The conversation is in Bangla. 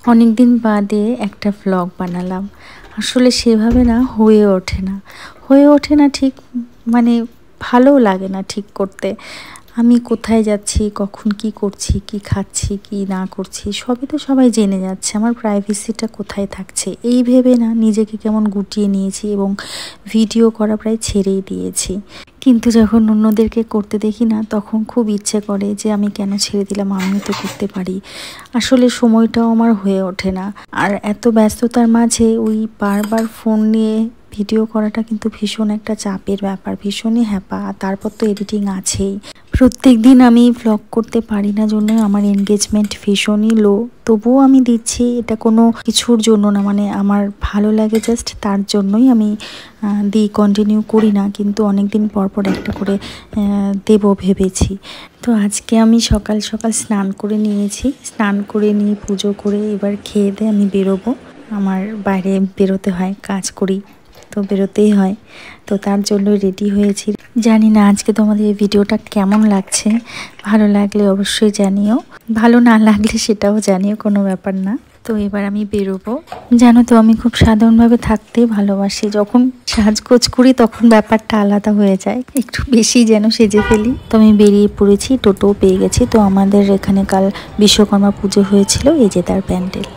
অনেক দিন বাদে একটা ভ্লগ বানালাম। আসলে সেভাবে না হয়ে ওঠে না ঠিক, মানে ভালোও লাগে না ঠিক করতে। আমি কোথায় যাচ্ছি, কখন কি করছি, কি খাচ্ছি, কি না করছি সবই তো সবাই জেনে যাচ্ছে, আমার প্রাইভেসিটা কোথায় থাকছে এই ভেবে না নিজেকে কেমন গুটিয়ে নিয়েছি এবং ভিডিও করা প্রায় ছেড়েই দিয়েছি। কিন্তু যখন অন্যদেরকে করতে দেখি না, তখন খুব ইচ্ছে করে যে আমি কেন ছেড়ে দিলাম, আমিও তো করতে পারি। আসলে সময়টাও আমার হয়ে ওঠে না। আর এত ব্যস্ততার মাঝে ওই বারবার ফোন নিয়ে ভিডিও করাটা কিন্তু ভীষণ একটা চাপের ব্যাপার, ভীষণই হ্যাপা। তারপর তো এডিটিং আছেই। প্রত্যেক দিন আমি ভ্লগ করতে পারি না জন্য আমার এনগেজমেন্ট ভীষণই লো। তবুও আমি দিচ্ছি, এটা কোনো কিছুর জন্য না, মানে আমার ভালো লাগে জাস্ট তার জন্যই আমি দিই, কন্টিনিউ করি না। কিন্তু অনেক দিন পর পর একটা করে দেবো ভেবেছি। তো আজকে আমি সকাল সকাল স্নান করে নিয়েছি, স্নান করে নিয়ে পুজো করে এবার খেয়ে দিয়ে আমি বেরোবো। আমার বাইরে বেরোতে হয়, কাজ করি তো বেরোতেই হয়, তো তার জন্য রেডি হয়েছি। জানি না আজকে তোমাদের এই ভিডিওটা কেমন লাগছে, ভালো লাগলে অবশ্যই জানিও, ভালো না লাগলে সেটাও জানিও, কোনো ব্যাপার না। তো এবার আমি বেরোবো। জানো তো আমি খুব সাধারণভাবে থাকতেই ভালোবাসি, যখন সাজগোজ করি তখন ব্যাপারটা আলাদা হয়ে যায়, একটু বেশি যেন সেজে ফেলি। তো আমি বেরিয়ে পড়েছি, টোটো পেয়ে গেছি। তো আমাদের এখানে কাল বিশ্বকর্মা পুজো হয়েছিল, এই যে তার প্যান্ডেল।